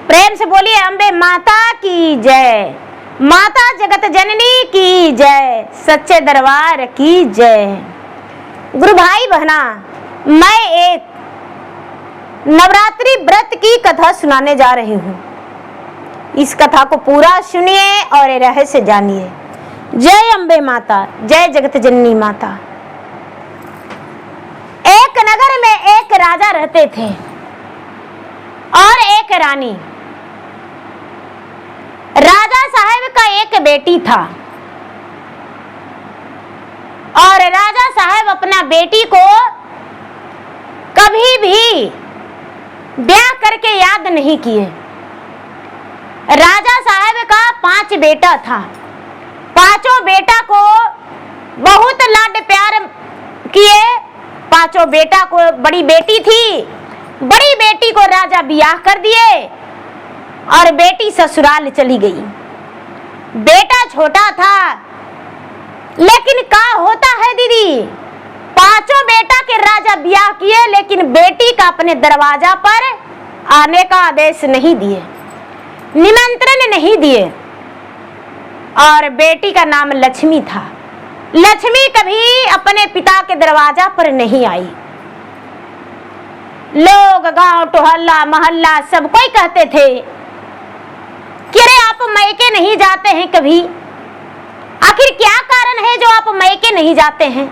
प्रेम से बोलिए अम्बे माता की जय, माता जगत जननी की जय, सच्चे दरबार की जय। गुरु भाई बहना, मैं एक नवरात्रि व्रत की कथा सुनाने जा रही हूँ। इस कथा को पूरा सुनिए और रहस्य जानिए। जय अम्बे माता, जय जगत जननी माता। एक नगर में एक राजा रहते थे और एक रानी। राजा साहब का एक बेटी था और राजा साहब अपना बेटी को कभी भी ब्याह करके याद नहीं किए। राजा साहब का 5 बेटा था। 5 बेटा को बहुत लाड प्यार किए। 5 बेटा को, बड़ी बेटी थी, बड़ी बेटी को राजा ब्याह कर दिए और बेटी ससुराल चली गई। बेटा छोटा था, लेकिन क्या होता है दीदी, 5 बेटा के राजा ब्याह किए लेकिन बेटी का अपने दरवाजा पर आने का आदेश नहीं दिए, निमंत्रण नहीं दिए। और बेटी का नाम लक्ष्मी था। लक्ष्मी कभी अपने पिता के दरवाजा पर नहीं आई। लोग गांव टोहल्ला मोहल्ला सब कोई कहते थे कि अरे आप मैके नहीं जाते हैं कभी। आखिर क्या कारण है जो आप मैके नहीं जाते हैं?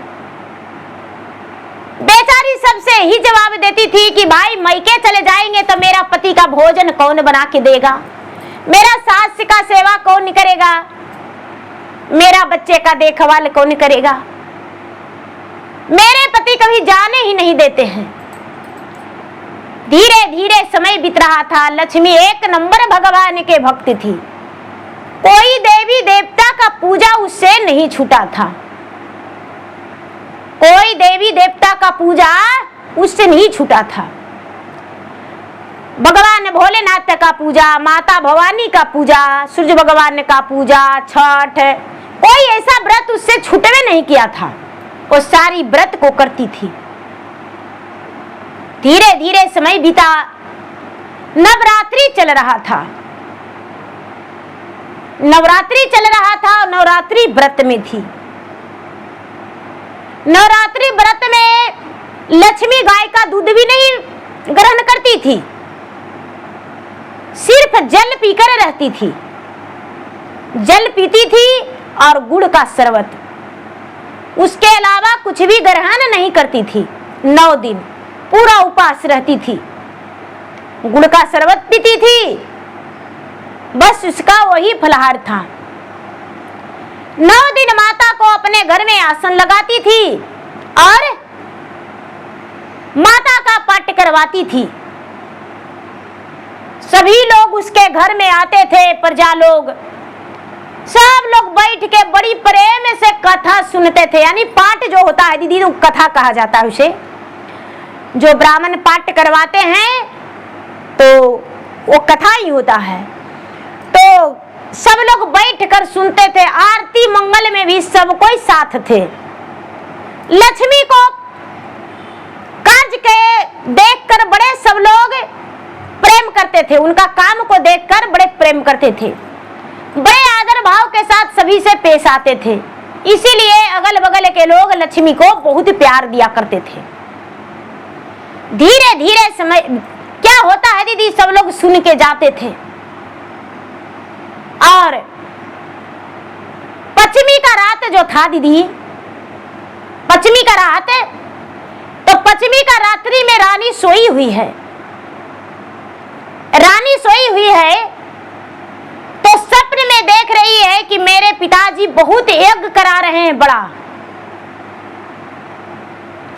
बेचारी सबसे ही जवाब देती थी कि भाई मैके चले जाएंगे तो मेरा पति का भोजन कौन बना के देगा, मेरा सास का सेवा कौन करेगा, मेरा बच्चे का देखभाल कौन करेगा। मेरे पति कभी जाने ही नहीं देते हैं। धीरे धीरे समय बीत रहा था। लक्ष्मी एक नंबर भगवान के भक्त थी। कोई देवी देवता का पूजा उससे नहीं छूटा था। कोई देवी देवता का पूजा उससे नहीं छूटा था। भगवान भोलेनाथ का पूजा, माता भवानी का पूजा, सूर्य भगवान का पूजा, छठ, कोई ऐसा व्रत उससे छूटवे नहीं किया था। वो सारी व्रत को करती थी। धीरे धीरे समय बीता। नवरात्रि चल रहा था। नवरात्रि चल रहा था। नवरात्रि व्रत में थी। नवरात्रि व्रत में लक्ष्मी गाय का दूध भी नहीं ग्रहण करती थी, सिर्फ जल पीकर रहती थी। जल पीती थी और गुड़ का शरबत, उसके अलावा कुछ भी ग्रहण नहीं करती थी। 9 दिन पूरा उपवास रहती थी। गुड़ का शरबत पीती थी, बस उसका वही फलाहार था। 9 दिन माता को अपने घर में आसन लगाती थी और माता का पाठ करवाती थी। सभी लोग उसके घर में आते थे। प्रजा लोग सब लोग बैठ के बड़ी प्रेम से कथा सुनते थे। यानी पाठ जो होता है दीदी, तो कथा कहा जाता है उसे। जो ब्राह्मण पाठ करवाते हैं तो वो कथा ही होता है। तो सब लोग बैठकर सुनते थे। आरती मंगल में भी सब कोई साथ थे। लक्ष्मी को कार्य के देखकर बड़े सब लोग प्रेम करते थे। उनका काम को देखकर बड़े प्रेम करते थे। बड़े आदर भाव के साथ सभी से पेश आते थे। इसीलिए अगल बगल के लोग लक्ष्मी को बहुत प्यार दिया करते थे। धीरे धीरे समय क्या होता है दीदी, सब लोग सुन के जाते थे। और पंचमी का रात जो था दीदी, पंचमी का रात, तो पंचमी का रात्रि में रानी सोई हुई है। रानी सोई हुई है तो सपने में देख रही है कि मेरे पिताजी बहुत यज्ञ करा रहे हैं,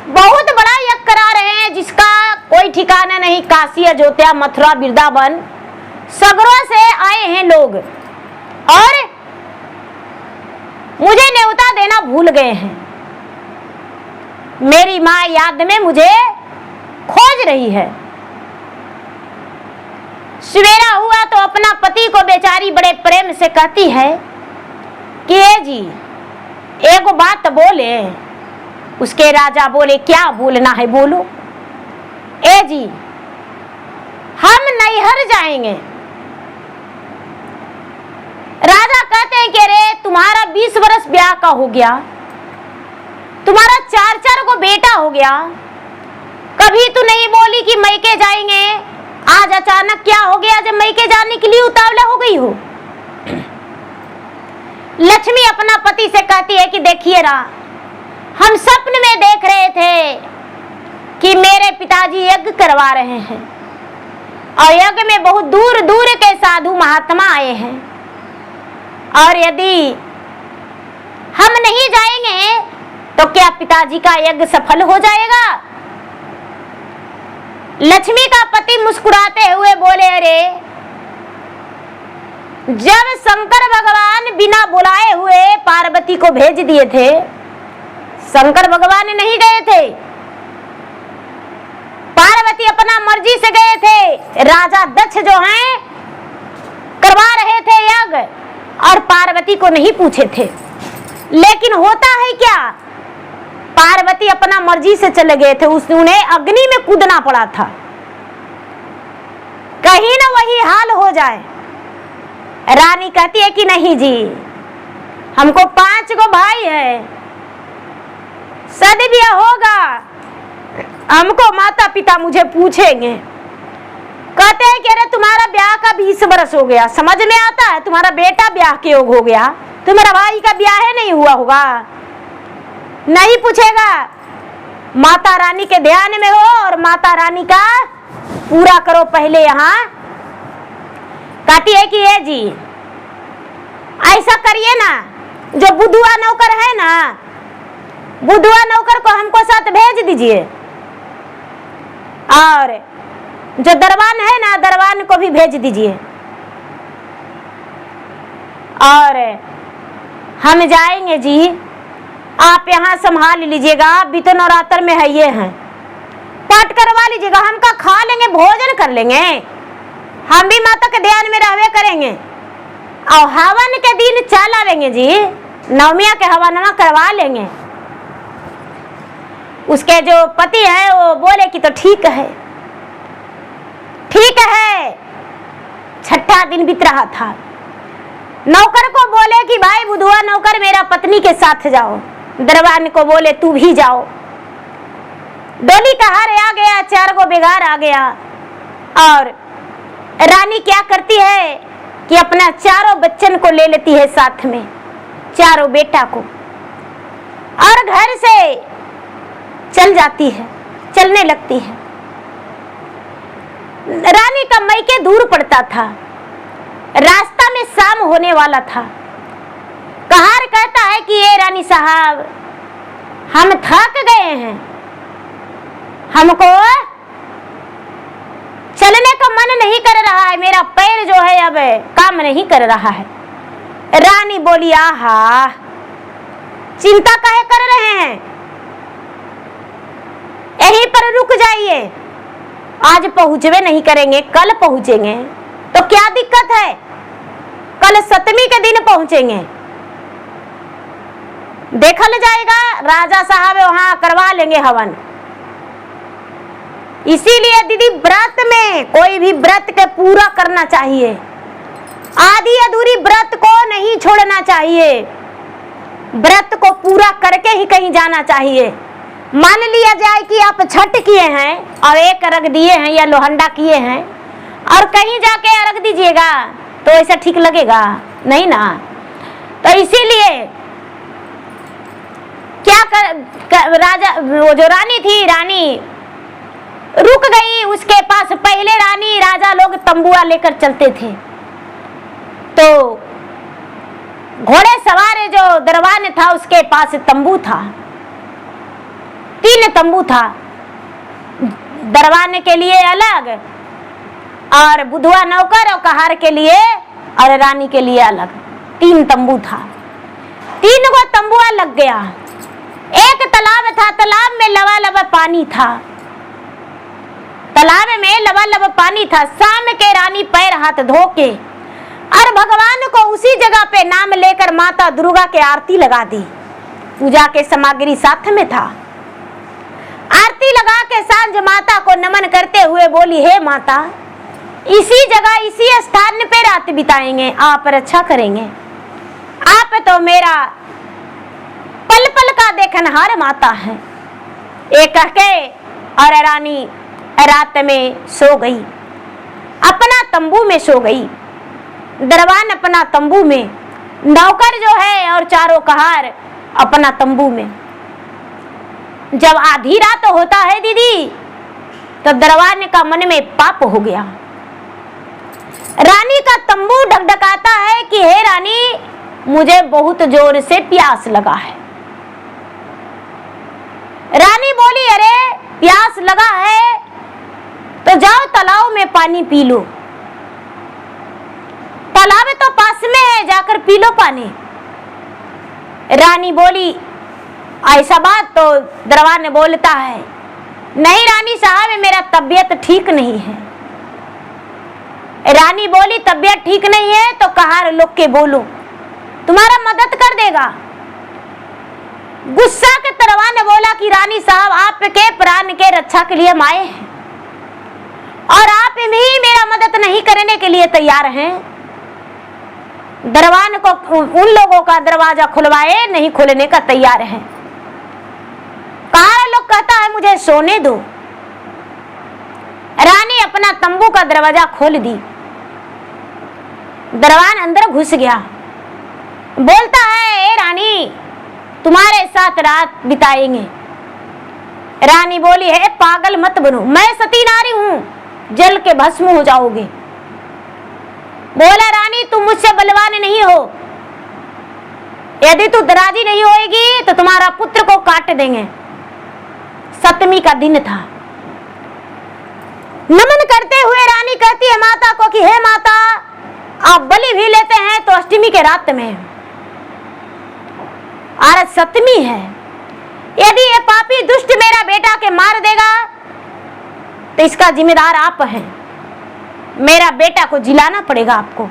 बहुत बड़ा यज्ञ करा रहे हैं, जिसका कोई ठिकाना नहीं। काशी, अयोध्या, मथुरा, वृंदावन सगरों से आए हैं लोग और मुझे न्योता देना भूल गए हैं। मेरी माँ याद में मुझे खोज रही है। सवेरा हुआ तो अपना पति को बेचारी बड़े प्रेम से कहती है कि ए जी एक बात बोले। उसके राजा बोले क्या बोलना है बोलो। ए जी हम नैहर जाएंगे, राजा कहते हैं कि अरे तुम्हारा 20 वर्ष ब्याह का हो गया, तुम्हारा 4 को बेटा हो गया, कभी तू नहीं बोली कि मैके जाएंगे, आज अचानक क्या हो गया जब मैके जाने के लिए उतावला हो गई हो। लक्ष्मी अपना पति से कहती है कि देखिए रा, हम सपने में देख रहे थे कि मेरे पिताजी यज्ञ करवा रहे हैं और यज्ञ में बहुत दूर दूर के साधु महात्मा आए हैं, और यदि हम नहीं जाएंगे तो क्या पिताजी का यज्ञ सफल हो जाएगा। लक्ष्मी का पति मुस्कुराते हुए बोले, अरे जब शंकर भगवान बिना बुलाए हुए पार्वती को भेज दिए थे, शंकर भगवान नहीं गए थे, पार्वती अपना मर्जी से गए थे। राजा दक्ष जो हैं करवा रहे थे यज्ञ और पार्वती को नहीं पूछे थे। लेकिन होता है क्या, पार्वती अपना मर्जी से चले गए थे, उन्हें अग्नि में कूदना पड़ा था, कहीं ना वही हाल हो जाए। रानी कहती है कि नहीं जी, हमको 5 भाई है, शादी ब्याह होगा, हमको माता पिता मुझे पूछेंगे। कहते हैं कि अरे तुम्हारा ब्याह का 20 वर्ष हो गया, समझ में आता है, तुम्हारा बेटा ब्याह के योग हो गया, तुम्हारा भाई का ब्याह नहीं हुआ होगा, नहीं पूछेगा। माता रानी के ध्यान में हो और माता रानी का पूरा करो पहले। यहाँ कहती है कि ये जी ऐसा करिए ना, जो बुधुआ नौकर है ना, बुधुआ नौकर को हमको साथ भेज दीजिए, और जो दरबान है ना, दरबान को भी भेज दीजिए, और हम जाएंगे जी, आप यहाँ संभाल लीजिएगा, आप भी तो नवरात्र में है ये हैं, पाठ करवा लीजिएगा, हम का खा लेंगे, भोजन कर लेंगे, हम भी माता के ध्यान में रहवे करेंगे, और हवन के दिन चला लेंगे जी, नवमिया के हवन करवा लेंगे। उसके जो पति है वो बोले कि तो ठीक है, ठीक है। 6ठा दिन बीत रहा था, नौकर को बोले कि भाई बुधुआ नौकर मेरा पत्नी के साथ जाओ, दरबान को बोले तू भी जाओ। डोली का हार आ गया, 4 को बिगाड़ आ गया, और रानी क्या करती है कि अपना 4 बच्चन को ले लेती है साथ में, 4 बेटा को, और घर से चल जाती है, चलने लगती है। रानी का मैके दूर पड़ता था, रास्ता में शाम होने वाला था। कहार कहता है कि ये रानी साहब, हम थक गए हैं, हमको चलने का मन नहीं कर रहा है, मेरा पैर जो है अब काम नहीं कर रहा है। रानी बोली, आहा, चिंता काहे कर रहे हैं, यहीं पर रुक जाइए, आज पहुंचवे नहीं करेंगे, कल पहुंचेंगे, तो क्या दिक्कत है, कल 7वीं के दिन पहुंचेंगे, देखल जाएगा, राजा साहब वहां करवा लेंगे हवन। इसीलिए दीदी, व्रत में कोई भी व्रत के पूरा करना चाहिए, आधी अधूरी व्रत को नहीं छोड़ना चाहिए, व्रत को पूरा करके ही कहीं जाना चाहिए। मान लिया जाए कि आप छठ किए हैं और 1 अर्घ दिए हैं या लोहंडा किए हैं, और कहीं जाके अर्घ दीजिएगा तो ऐसा ठीक लगेगा नहीं ना। तो इसीलिए क्या राजा, वो जो रानी थी, रानी रुक गई उसके पास। पहले रानी राजा लोग तंबुआ लेकर चलते थे, तो घोड़े सवार जो दरबान था उसके पास तंबू था, 3 तंबू था, दरबान के लिए अलग, और बुधुआ नौकर और कहार के लिए और रानी के लिए अलग 3 तंबू था। 3 को तंबुआ लग गया। एक तालाब था, तालाब में लबालब पानी था, तालाब में लबालब पानी था। शाम के रानी पैर हाथ धो के और भगवान को उसी जगह पे नाम लेकर माता दुर्गा के आरती लगा दी। पूजा के सामग्री साथ में था। आरती लगा के सांझ माता को नमन करते हुए बोली, हे माता, इसी जगह इसी स्थान पे रात बिताएंगे, आप रक्षा करेंगे। आप तो मेरा पल पल का देखनहार माता है। ये कह के और रानी रात में सो गई, अपना तंबू में सो गई। दरबान अपना तंबू में, नौकर जो है और चारों कहार अपना तंबू में। जब आधी रात होता है दीदी, तो दरबान का मन में पाप हो गया। रानी का तंबू ढकढकाता है कि हे रानी, मुझे बहुत जोर से प्यास लगा है। रानी बोली, अरे प्यास लगा है तो जाओ तालाब में पानी पी लो, तालाब तो पास में है, जाकर पी लो पानी। रानी बोली, ऐसा बात तो दरबान ने बोलता है, नहीं रानी साहब मेरा तबीयत ठीक नहीं है। रानी बोली, तबीयत ठीक नहीं है तो कहार लोग के बोलो, तुम्हारा मदद कर देगा। गुस्सा के दरबान ने बोला कि रानी साहब आपके प्राण के रक्षा के लिए हम आए हैं और आप भी मेरा मदद नहीं करने के लिए तैयार हैं। दरबान को उन लोगों का दरवाजा खुलवाए, नहीं खोलने का तैयार है। कहार लोग कहता है मुझे सोने दो। रानी अपना तंबू का दरवाजा खोल दी, दरबान अंदर घुस गया। बोलता है, ए रानी तुम्हारे साथ रात बिताएंगे। रानी बोली, है पागल मत बनो, मैं सती नारी हूं, जल के भस्म हो जाओगे। बोला, रानी तुम मुझसे बलवान नहीं हो, यदि तू दराजी नहीं होएगी तो तुम्हारा पुत्र को काट देंगे। सप्तमी का दिन था। नमन करते हुए रानी कहती है माता को कि हे माता, आप बलि भी लेते हैं तो अष्टमी के रात में, आज सप्तमी है, यदि ये पापी दुष्ट मेरा बेटा के मार देगा तो इसका जिम्मेदार आप हैं। मेरा बेटा को जिलाना पड़ेगा आपको।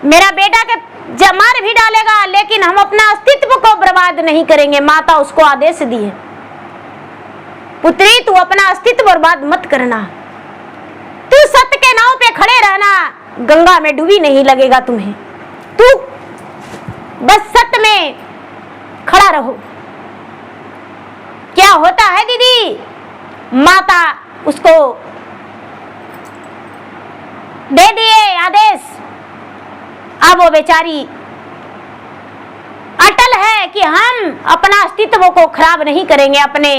मेरा बेटा के मार भी डालेगा, लेकिन हम अपना अस्तित्व को बर्बाद नहीं करेंगे। माता उसको आदेश दिए, पुत्री तू अपना अस्तित्व बर्बाद मत करना, तू सत्य के नाव पे खड़े रहना, गंगा में डूबी नहीं लगेगा तुम्हें, तू बस सत्य में खड़ा रहो। क्या होता है दीदी, माता उसको दे दिए आदेश। अब वो बेचारी अटल है कि हम अपना अस्तित्व को खराब नहीं करेंगे, अपने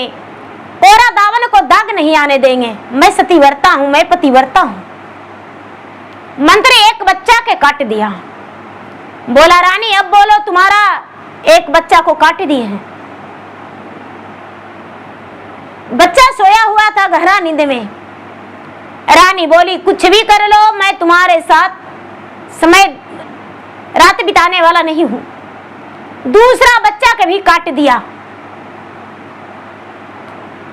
कोरा दामन को दाग नहीं आने देंगे। मैं सतीव्रता हूं, मैं पतिव्रता हूं। मंत्री एक बच्चा के काट दिया। बोला, रानी अब बोलो, तुम्हारा एक बच्चा को काट दिए हैं। बच्चा सोया हुआ था गहरा नींद में। रानी बोली, कुछ भी कर लो, मैं तुम्हारे साथ समय रात बिताने वाला नहीं हूं। दूसरा बच्चा के भी काट दिया,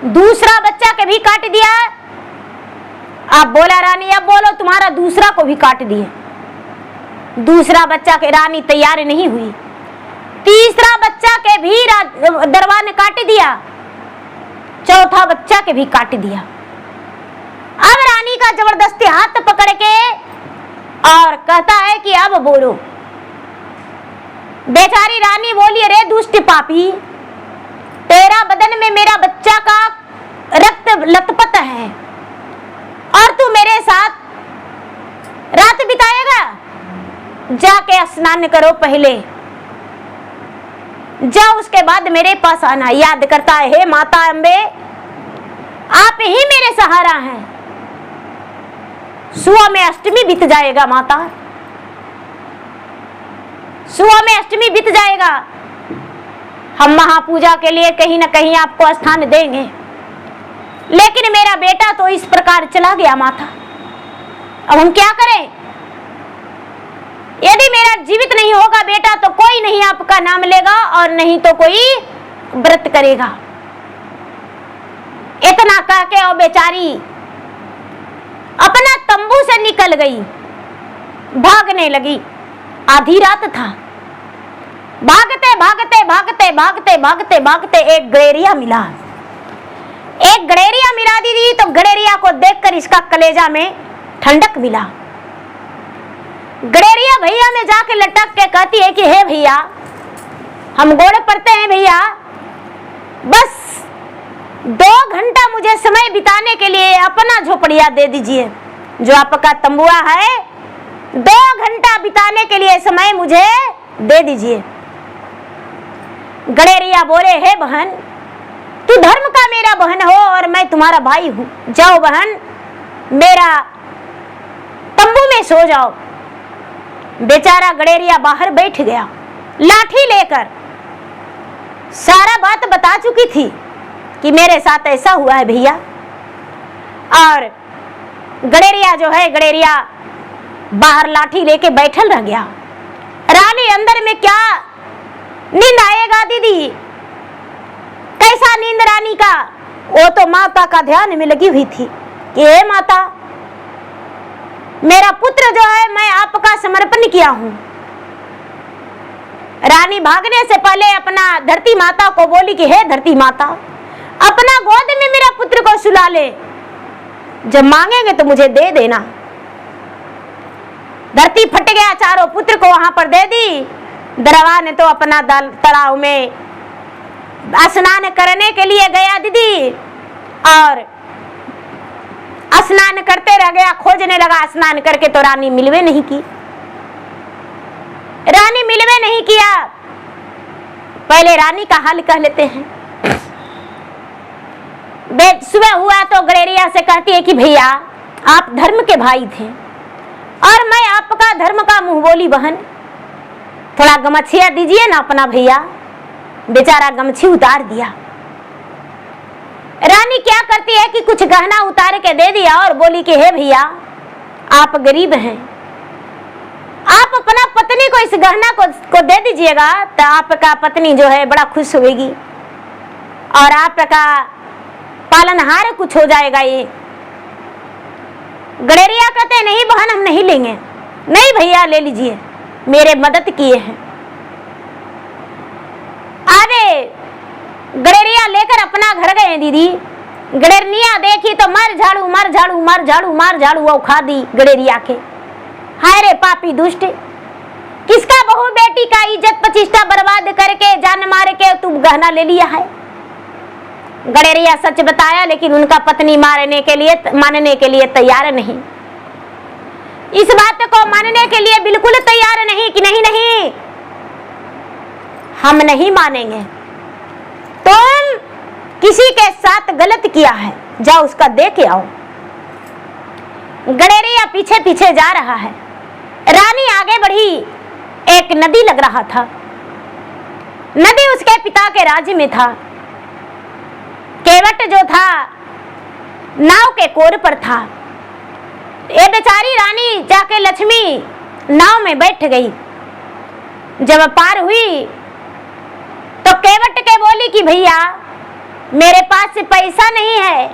दूसरा बच्चा के भी काट दिया। अब बोला, रानी अब बोलो, तुम्हारा दूसरा को भी काट दिए। दूसरा बच्चा के रानी तैयार नहीं हुई, तीसरा बच्चा के भी दरबार ने काट दिया, चौथा बच्चा के भी काट दिया। अब रानी का जबरदस्ती हाथ पकड़ के और कहता है कि अब बोलो। बेचारी रानी बोली, अरे दुष्ट पापी, तेरा बदन में मेरा बच्चा का रक्त लथपथ है और तू मेरे साथ रात बिताएगा? जाके स्नान करो पहले, जाओ उसके बाद मेरे पास आना। याद करता है, हे माता अम्बे, आप ही मेरे सहारा हैं। सुबह में अष्टमी बीत जाएगा माता, सुबह में अष्टमी बीत जाएगा। हम महापूजा के लिए कहीं ना कहीं आपको स्थान देंगे, लेकिन मेरा बेटा तो इस प्रकार चला गया माता, अब हम क्या करें? यदि मेरा जीवित नहीं होगा बेटा तो कोई नहीं आपका नाम लेगा और नहीं तो कोई व्रत करेगा। इतना कह के और बेचारी अपना तंबू से निकल गई, भागने लगी। आधी रात था। भागते भागते भागते भागते भागते भागते एक गड़ेरिया मिला। एक गड़ेरिया मिला दीदी, तो गड़ेरिया को देखकर इसका कलेजा में ठंडक मिला। गडेरिया भैया में जाके लटक के कहती है कि हे भैया, हम गोड़ पड़ते हैं भैया, बस 2 घंटा मुझे समय बिताने के लिए अपना झोपड़िया दे दीजिए, जो आपका तंबुआ है 2 घंटा बिताने के लिए समय मुझे दे दीजिए। गडेरिया बोले, हे बहन, तू धर्म का मेरा बहन हो और मैं तुम्हारा भाई हूं, जाओ बहन मेरा तंबू में सो जाओ। बेचारा गडेरिया बाहर बैठ गया लाठी लेकर। सारा बात बता चुकी थी कि मेरे साथ ऐसा हुआ है भैया। और गडेरिया जो है, गडेरिया बाहर लाठी लेके बैठल रह गया। रानी अंदर में क्या नींद आएगा दीदी, कैसा नींद रानी का? वो तो माता का ध्यान में लगी हुई थी कि हे माता, मेरा पुत्र जो है मैं आपका समर्पण किया हूं। रानी भागने से पहले अपना धरती माता को बोली कि हे धरती माता, अपना गोद में मेरा पुत्र को सुला ले, जब मांगेंगे तो मुझे दे देना। धरती फट गया, चारों पुत्र को वहां पर दे दी। दरवा ने तो अपना तालाब में स्नान करने के लिए गया दीदी, और स्नान करते रह गया, खोजने लगा। स्नान करके तो रानी मिलवे नहीं की, रानी मिलवे नहीं किया। पहले रानी का हाल कह लेते हैं। सुबह हुआ तो गडेरिया से कहती है कि भैया, आप धर्म के भाई थे और मैं आपका धर्म का मुंह बोली बहन, थोड़ा गमछिया दीजिए ना अपना भैया। बेचारा गमछी उतार दिया। रानी क्या करती है कि कुछ गहना उतार के दे दिया और बोली कि हे भैया, आप गरीब हैं, आप अपना पत्नी को इस गहना को दे दीजिएगा तो आपका पत्नी जो है बड़ा खुश होगी और आपका पालनहार कुछ हो जाएगा। ये गडेरिया कहते नहीं बहन, हम नहीं लेंगे। नहीं भैया, ले लीजिए, मेरे मदद किए हैं। आगे गडेरिया लेकर अपना घर गए दीदी। गडेरनिया देखी तो मर झाड़ू मर झाड़ू मर झाड़ू मार झाड़ू वो खा दी गडेरिया के। हाय रे पापी दुष्ट, किसका बहू बेटी का इज्जत प्रतिष्ठा बर्बाद करके जान मार के तू गहना ले लिया है। गडेरिया सच बताया, लेकिन उनका पत्नी मानने के लिए तैयार नहीं। इस बात को मानने के लिए बिल्कुल तैयार नहीं कि नहीं नहीं, हम नहीं मानेंगे। तुम किसी के साथ गलत किया है, जाओ उसका दे के आओ। गडेरिया पीछे पीछे जा रहा है। रानी आगे बढ़ी। एक नदी लग रहा था। नदी उसके पिता के राज्य में था। केवट जो था नाव के कोर पर था। ये बेचारी रानी जाके लक्ष्मी नाव में बैठ गई। जब पार हुई तो केवट के बोली कि भैया, मेरे पास पैसा नहीं है।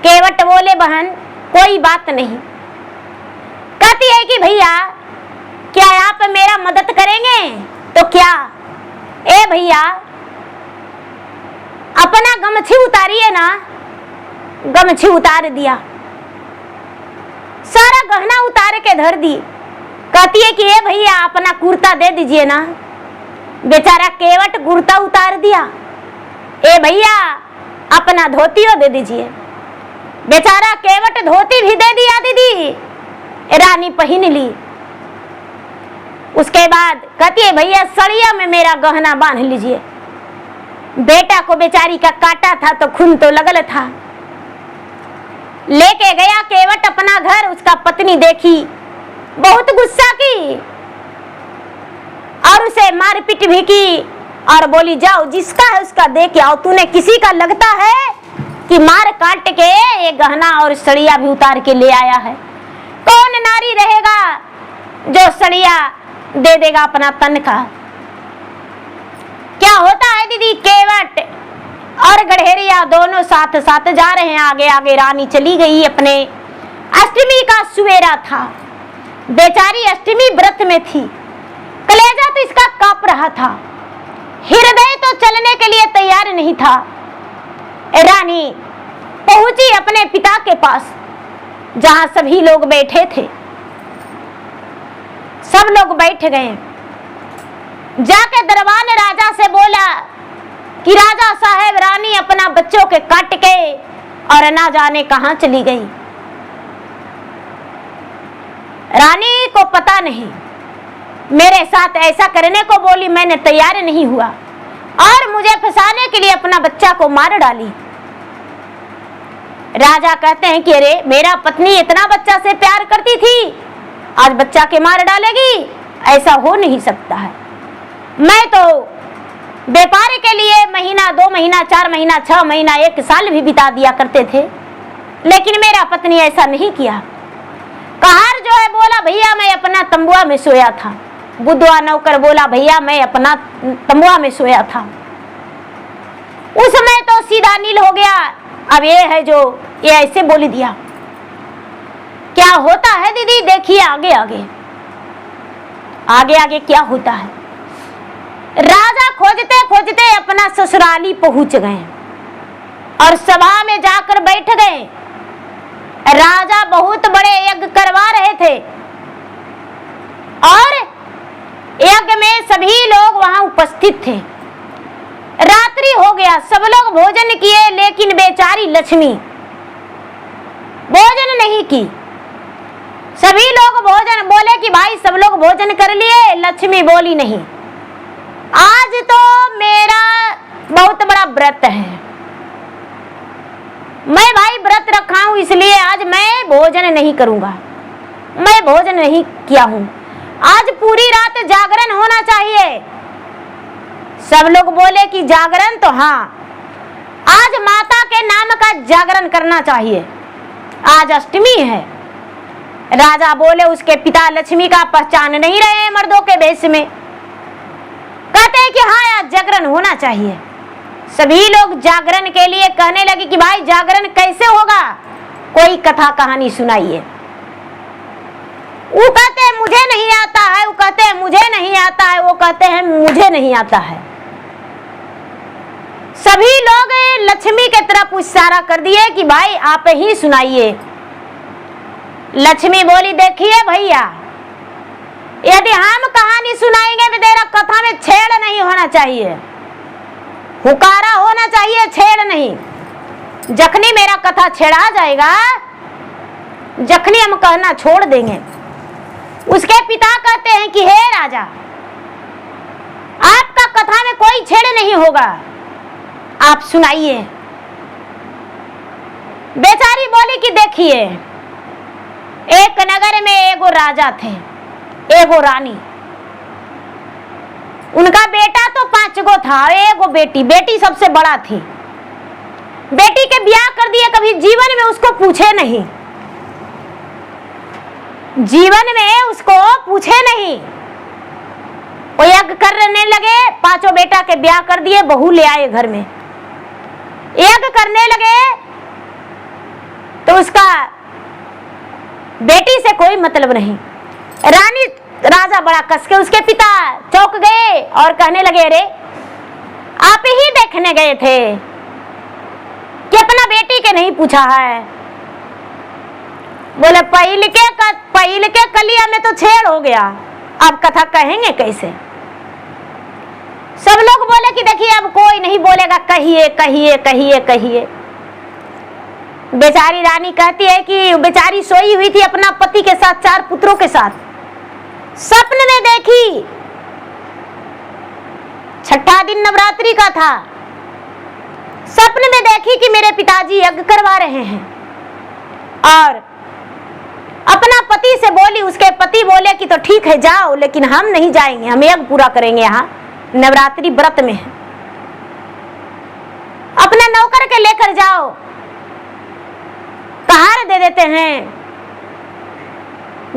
केवट बोले बहन, कोई बात नहीं। कहती है कि भैया, क्या आप मेरा मदद करेंगे? तो क्या? ए भैया, अपना गमछी उतारिए ना। गमछी उतार दिया, सारा गहना उतार के धर दी। कहती है कि ए भैया, अपना कुर्ता दे दीजिए ना। बेचारा केवट कुर्ता उतार दिया। ए भैया, अपना धोतियो दे दीजिए। बेचारा केवट धोती भी दे दिया दीदी। रानी पहन ली। उसके बाद कहती है भैया, सड़िया में मेरा गहना बांध लीजिए। बेटा को बेचारी का काटा था तो खून तो लगल था। लेके गया केवट अपना घर। उसका पत्नी देखी, बहुत गुस्सा की और उसे मारपीट भी की और बोली, जाओ जिसका है उसका दे के आओ। तूने किसी का लगता है कि मार काट के ये गहना और सड़िया भी उतार के ले आया है। कौन नारी रहेगा जो सड़िया दे देगा अपना तन का? क्या होता है दीदी, केवट और गडेरिया दोनों साथ साथ जा रहे हैं। आगे आगे रानी चली गई। अपने अष्टमी का सवेरा था। बेचारी अष्टमी व्रत में थी। कलेजा तो इसका कांप रहा था। हृदय तो चलने के लिए तैयार नहीं था। रानी पहुंची अपने पिता के पास। जहां सभी लोग बैठे थे। सब लोग बैठ गए। जाके दरबान राजा से बोला कि राजा साहब, रानी अपना बच्चों के काट के और ना जाने कहां चली गई। रानी को पता नहीं, मेरे साथ ऐसा करने को बोली, मैंने तैयार नहीं हुआ और मुझे फंसाने के लिए अपना बच्चा को मार डाली। राजा कहते हैं कि अरे, मेरा पत्नी इतना बच्चा से प्यार करती थी, आज बच्चा के मार डालेगी? ऐसा हो नहीं सकता है। मैं तो व्यापार के लिए महीना, 2 महीना, 4 महीना, 6 महीना, 1 साल भी बिता दिया करते थे, लेकिन मेरा पत्नी ऐसा नहीं किया। कहार जो है बोला, भैया मैं अपना तंबुआ में सोया था। बुधवा नौकर बोला, भैया मैं अपना तंबुआ में सोया था। उस समय तो सीधा नील हो गया। अब ये है जो ये ऐसे बोल दिया। क्या होता है दीदी, देखिए आगे आगे आगे आगे क्या होता है। राजा खोजते खोजते अपना ससुराली पहुंच गए और सभा में जाकर बैठ गए। राजा बहुत बड़े यज्ञ करवा रहे थे और यज्ञ में सभी लोग वहां उपस्थित थे। रात्रि हो गया, सब लोग भोजन किए, लेकिन बेचारी लक्ष्मी भोजन नहीं की। सभी लोग भोजन बोले कि भाई सब लोग भोजन कर लिए, लक्ष्मी बोली नहीं, आज तो मेरा बहुत बड़ा व्रत है, मैं भाई व्रत रखा हूं, इसलिए आज मैं भोजन नहीं करूंगा। मैं भोजन नहीं किया हूं, आज पूरी रात जागरण होना चाहिए। सब लोग बोले कि जागरण तो हाँ, आज माता के नाम का जागरण करना चाहिए, आज अष्टमी है। राजा बोले, उसके पिता लक्ष्मी का पहचान नहीं रहे हैं मर्दों के भेष में, कहते हैं कि हाँ आज जागरण होना चाहिए। सभी लोग जागरण के लिए कहने लगे कि भाई जागरण कैसे होगा, कोई कथा कहानी सुनाइए। वो कहते हैं मुझे नहीं आता है, वो कहते हैं मुझे नहीं आता है, वो कहते हैं मुझे नहीं आता है। सभी लोग लक्ष्मी के तरफ इशारा कर दिए कि भाई आप ही सुनाइए। लक्ष्मी बोली, देखिए भैया, यदि हम कहानी सुनाएंगे तो तेरा कथा में छेड़ नहीं होना चाहिए, हुकारा होना चाहिए, छेड़ नहीं। जखनी मेरा कथा छेड़ा जाएगा, जखनी हम कहना छोड़ देंगे। उसके पिता कहते हैं कि हे राजा, आपका कथा में कोई छेड़ नहीं होगा, आप सुनाइए। बेचारी बोली कि देखिए, एक नगर में एगो राजा थे, एगो रानी। उनका बेटा तो 5 गो था, एगो बेटी, बेटी सबसे बड़ा थी। बेटी के ब्याह कर दिए, कभी जीवन में उसको पूछे नहीं, जीवन में उसको पूछे नहीं। वो यज्ञ करने लगे, 5 बेटा के ब्याह कर दिए, बहू ले आए घर में, यज्ञ करने लगे तो उसका बेटी से कोई मतलब नहीं। रानी राजा बड़ा कस के, उसके पिता चौंक गए और कहने लगे, अरे आप ही देखने गए थे कि अपना बेटी के नहीं पूछा है। बोले पहले के कलिया में तो छेड़ हो गया, अब कथा कहेंगे कैसे। सब लोग बोले कि देखिए अब कोई नहीं बोलेगा, कहिए कहिए कहिए कहिए। बेचारी रानी कहती है कि बेचारी सोई हुई थी अपना पति के साथ, 4 पुत्रों के साथ, सपने में देखी, 6ठा दिन नवरात्रि का था, सपने में देखी कि मेरे पिताजी यज्ञ करवा रहे हैं और अपना पति से बोली। उसके पति बोले कि तो ठीक है जाओ, लेकिन हम नहीं जाएंगे, हम यज्ञ पूरा करेंगे, यहाँ नवरात्रि व्रत में है, अपना नौकर के लेकर जाओ, कहार दे देते हैं,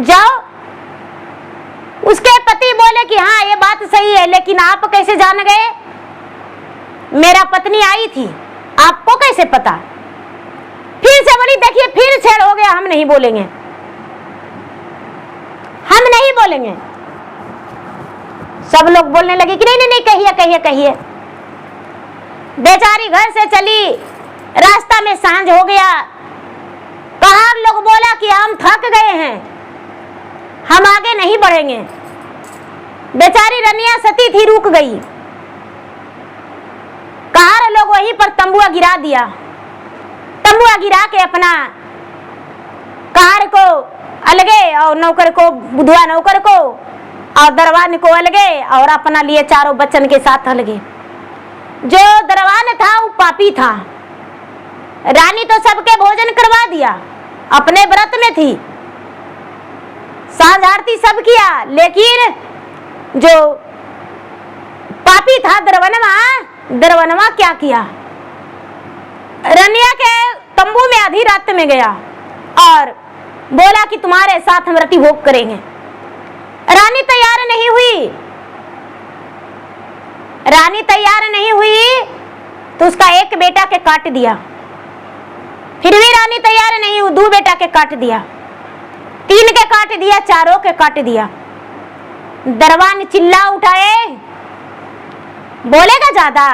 जाओ। उसके पति बोले कि हाँ ये बात सही है, लेकिन आप कैसे जान गए, मेरा पत्नी आई थी, आपको कैसे पता। फिर से बोली, देखिए फिर छेड़ हो गया, हम नहीं बोलेंगे, हम नहीं बोलेंगे। सब लोग बोलने लगे कि नहीं नहीं नहीं, कहिए कहिए कहिए। बेचारी घर से चली, रास्ता में सांझ हो गया, पहाड़ लोग बोला कि हम थक गए हैं, हम आगे नहीं बढ़ेंगे। बेचारी रनिया सती थी, रुक गई। कहार लोग वहीं पर तंबुआ गिरा दिया। तंबुआ गिरा के अपना कहार को अलगे और नौकर को, बुधवा नौकर को और दरवान को अलगे और अपना लिए चारों बच्चन के साथ अलगे। जो दरवान था वो पापी था। रानी तो सबके भोजन करवा दिया, अपने व्रत में थी, सांझ आरती सब किया, लेकिन जो पापी था दरवनवा क्या किया, रनिया के तंबू में आधी रात में गया और बोला कि तुम्हारे साथ हम रति भोग करेंगे। रानी तैयार नहीं हुई। रानी तैयार नहीं हुई तो उसका एक बेटा के काट दिया। फिर भी रानी तैयार नहीं हुई, 2 बेटा के काट दिया, 3 के काट दिया, 4 के काट दिया। दरवान चिल्ला उठाए, बोलेगा ज्यादा,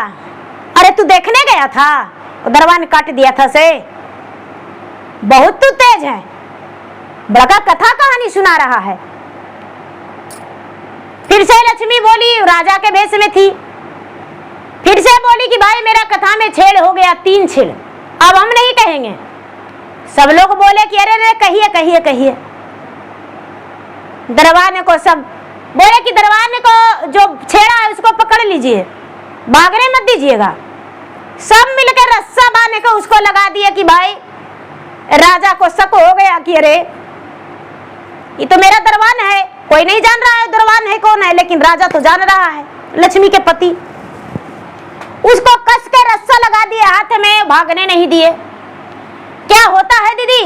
अरे तू देखने गया था, दरवान काट दिया था से, बहुत तू तेज है, बड़ा कथा कहानी सुना रहा है। फिर से लक्ष्मी बोली, राजा के भेष में थी, फिर से बोली कि भाई मेरा कथा में छेड़ हो गया, 3 छेड़, अब हम नहीं कहेंगे। सब लोग बोले कि अरे कहिए कहिए कहिए। दरवाने को सब बोले कि दरवाने को जो छेड़ा है उसको पकड़ लीजिए, भागने मत दीजिएगा। सब मिलकर रस्सा बांध के उसको लगा दिया कि भाई राजा को शक हो गया कि अरे ये तो मेरा दरवान है, कोई नहीं जान रहा है दरवान है कौन है, लेकिन राजा तो जान रहा है, लक्ष्मी के पति। उसको कस के रस्सा लगा दिया हाथ में, भागने नहीं दिए। क्या होता है दीदी,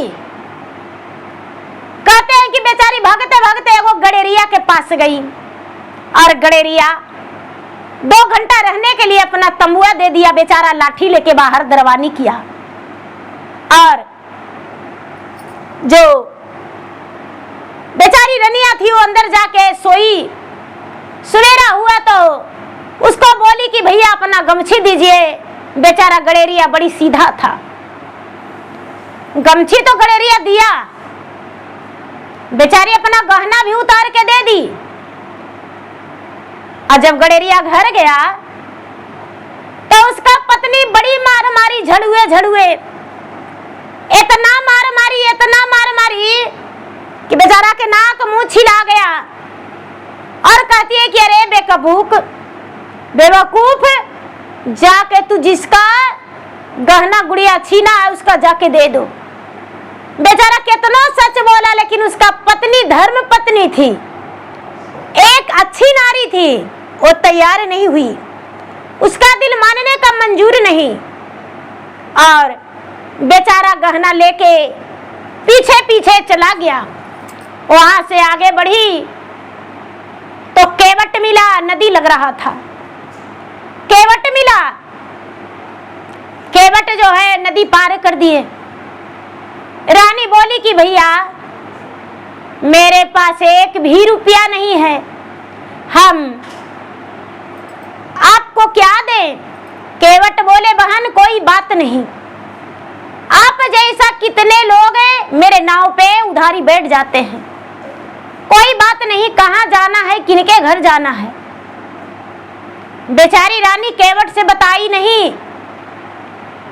कहते हैं कि बेचारी भागते भागते वो गडेरिया के पास गई और गडेरिया 2 घंटा रहने के लिए अपना तंबुआ दे दिया। बेचारा लाठी लेके बाहर दरवानी किया और जो बेचारी रनिया थी वो अंदर जाके सोई। सवेरा हुआ तो उसको बोली कि भैया अपना गमछी दीजिए। बेचारा गडेरिया बड़ी सीधा था, गमछी तो गडेरिया दिया, बेचारी अपना गहना भी उतार के दे दी। और जब गडेरिया घर गया तो उसका पत्नी बड़ी मार मारी, झड़ुए झड़ुए, इतना मार मारी कि बेचारा के नाक मुंह छिला गया और कहती है कि अरे बेवकूफ, जाके तू जिसका गहना गुड़िया छीना है उसका जाके दे दो। बेचारा कितना सच बोला, लेकिन उसका पत्नी धर्म पत्नी थी, एक अच्छी नारी थी, वो तैयार नहीं हुई, उसका दिल मानने का मंजूर नहीं। और बेचारा गहना लेके पीछे पीछे चला गया। वहां से आगे बढ़ी तो केवट मिला, नदी लग रहा था, केवट मिला। केवट जो है नदी पार कर दिए। रानी बोली कि भैया मेरे पास 1 भी रुपया नहीं है, हम आपको क्या दें? केवट बोले बहन कोई बात नहीं, आप जैसा कितने लोग हैं मेरे नाव पे उधारी बैठ जाते हैं, कोई बात नहीं, कहाँ जाना है, किनके घर जाना है। बेचारी रानी केवट से बताई नहीं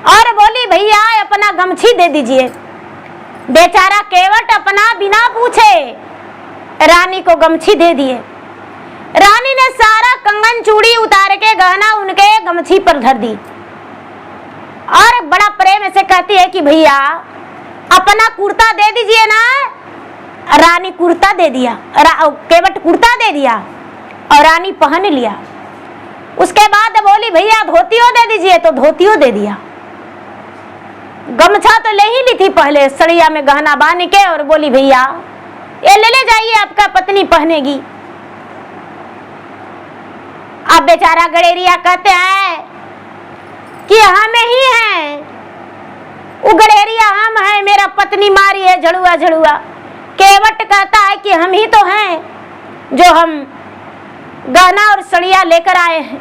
और बोली भैया अपना गमछी दे दीजिए। बेचारा केवट अपना बिना पूछे रानी को गमछी दे दिए। रानी ने सारा कंगन चूड़ी उतार के गहना उनके गमछी पर धर दी और बड़ा प्रेम से कहती है कि भैया अपना कुर्ता दे दीजिए ना। रानी कुर्ता दे दिया, केवट कुर्ता दे दिया और रानी पहन लिया। उसके बाद बोली भैया धोतियों दे दीजिए, तो धोतियों दे दिया। गमछा तो ले ही ली थी पहले, सड़िया में गहना बांध के, और बोली भैया ये ले जाइए, आपका पत्नी पहनेगी। अब बेचारा गडेरिया कहते हैं कि हमें ही है, वो गडेरिया हम है, मेरा पत्नी मारी है झड़ुआ झड़ुआ। केवट कहता है कि हम ही तो हैं जो हम गहना और सड़िया लेकर आए हैं,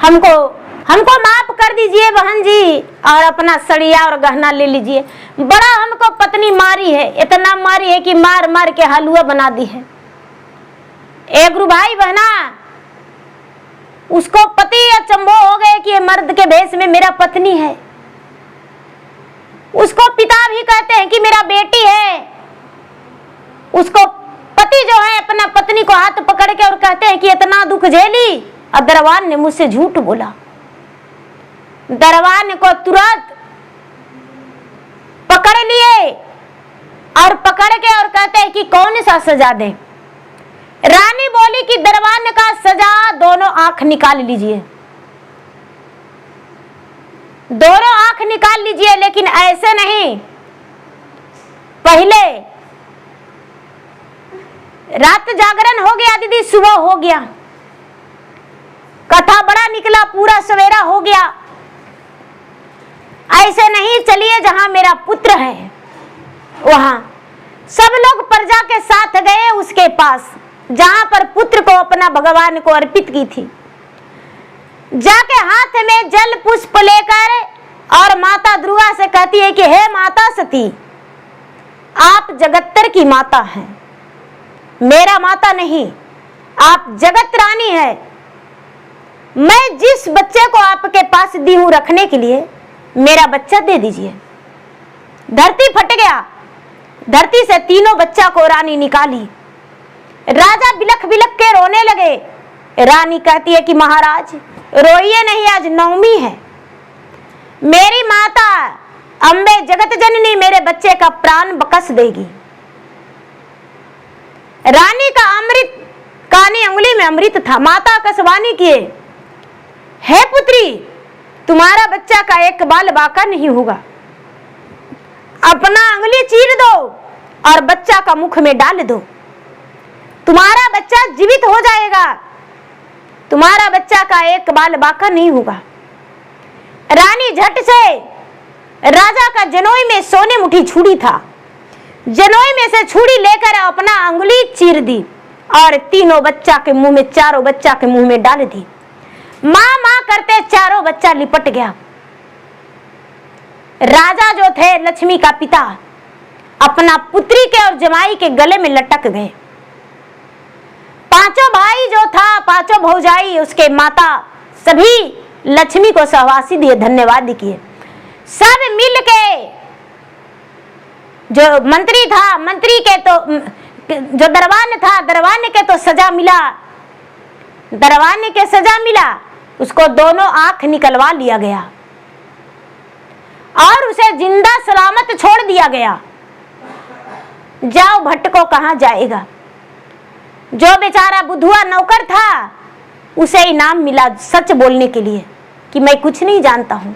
हमको हमको माफ कर दीजिए बहन जी, और अपना सड़िया और गहना ले लीजिए। बड़ा हमको पत्नी मारी है, इतना मारी है कि मार मार के हलवा बना दी है। एक भाई बहना, उसको पति अचंभो हो गए कि ये मर्द के भेष में मेरा पत्नी है। उसको पिता भी कहते हैं कि मेरा बेटी है। उसको पति जो है अपना पत्नी को हाथ पकड़ के और कहते हैं कि इतना दुख झेली, और दरबान ने मुझसे झूठ बोला। दरबान को तुरंत पकड़ लिए और पकड़ के और कहते हैं कि कौन सा सजा दे। रानी बोली कि दरबान का सजा दोनों आंख निकाल लीजिए, दोनों आंख निकाल लीजिए, लेकिन ऐसे नहीं, पहले रात जागरण हो गया दीदी, सुबह हो गया, कथा बड़ा निकला, पूरा सवेरा हो गया। ऐसे नहीं, चलिए जहां मेरा पुत्र है वहां सब लोग प्रजा के साथ गए उसके पास, जहां पर पुत्र को अपना भगवान को अर्पित की थी। जाके हाथ में जल पुष्प लेकर और माता दुर्गा से कहती है कि हे माता सती, आप जगत्तर की माता हैं, मेरा माता नहीं, आप जगत रानी है। मैं जिस बच्चे को आपके पास दी हूं रखने के लिए, मेरा बच्चा दे दीजिए। धरती फट गया, धरती से तीनों बच्चा को रानी निकाली। राजा बिलख बिलख के रोने लगे। रानी कहती है कि महाराज रोइए नहीं, आज नवमी है, मेरी माता अम्बे जगत जननी मेरे बच्चे का प्राण बकस देगी। रानी का अमृत, कानी अंगुली में अमृत था। माता आकाशवाणी किए, हे पुत्री, तुम्हारा बच्चा का एक बाल बाका नहीं होगा, अपना अंगुली चीर दो और बच्चा का मुख में डाल दो, तुम्हारा बच्चा जीवित हो जाएगा, तुम्हारा बच्चा का एक बाल बाका नहीं होगा। रानी झट से, राजा का जनोई में सोने मुठी छुरी था, जनोई में से छुरी लेकर अपना अंगुली चीर दी और तीनों बच्चा के मुंह में, चारों बच्चा के मुंह में डाल दी। माँ माँ करते चारों बच्चा लिपट गया। राजा जो थे, लक्ष्मी का पिता, अपना पुत्री के और जमाई के गले में लटक गए। पांचों भाई जो था, पांचों भौजाई, उसके माता, सभी लक्ष्मी को सहवासी दिए, धन्यवाद किए। सब मिल के, जो मंत्री था, मंत्री के तो, जो दरबान था, दरबान के तो सजा मिला, दरबान के सजा मिला, उसको दोनों आंख निकलवा लिया गया और उसे जिंदा सलामत छोड़ दिया गया। जाओ भट्ट को कहां जाएगा। जो बेचारा बुधुआ नौकर था, उसे इनाम मिला सच बोलने के लिए कि मैं कुछ नहीं जानता हूं।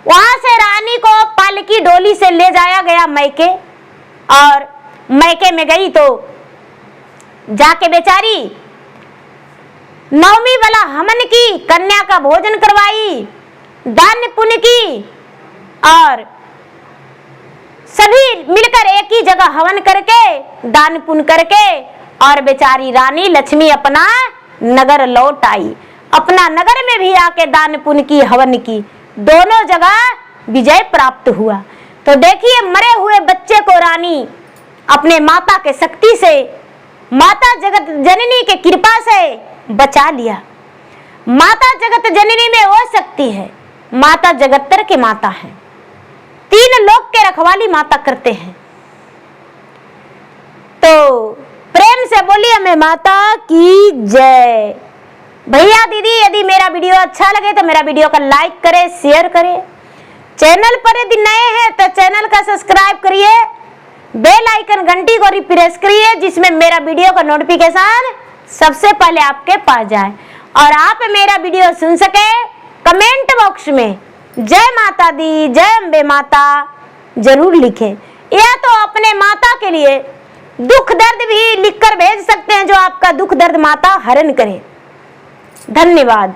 वहां से रानी को पालकी डोली से ले जाया गया मैके, और मैके में गई तो जाके बेचारी नवमी वाला हवन की, कन्या का भोजन करवाई, दान पुण्य की, और सभी मिलकर एक ही जगह हवन करके, दान पुण्य करके, और बेचारी रानी लक्ष्मी अपना नगर लौट आई। अपना नगर में भी आके दान पुण्य की, हवन की, दोनों जगह विजय प्राप्त हुआ। तो देखिए, मरे हुए बच्चे को रानी अपने माता के शक्ति से, माता जगत जननी के कृपा से बचा लिया। माता जगत जननी में वो शक्ति है, माता जगत्तर के माता है, तीन लोक के रखवाली माता करते हैं। तो प्रेम से बोलिए हमें माता की जय। भैया दीदी, यदि मेरा वीडियो अच्छा लगे तो मेरा वीडियो का लाइक करें, शेयर करें। चैनल पर यदि नए हैं तो चैनल का सब्सक्राइब करिए, बेल आइकन घंटी को प्रेस करिए, जिसमें मेरा वीडियो का नोटिफिकेशन सबसे पहले आपके पास जाए और आप मेरा वीडियो सुन सके। कमेंट बॉक्स में जय माता दी, जय अम्बे माता जरूर लिखें, या तो अपने माता के लिए दुख दर्द भी लिखकर भेज सकते हैं, जो आपका दुख दर्द माता हरण करे। धन्यवाद।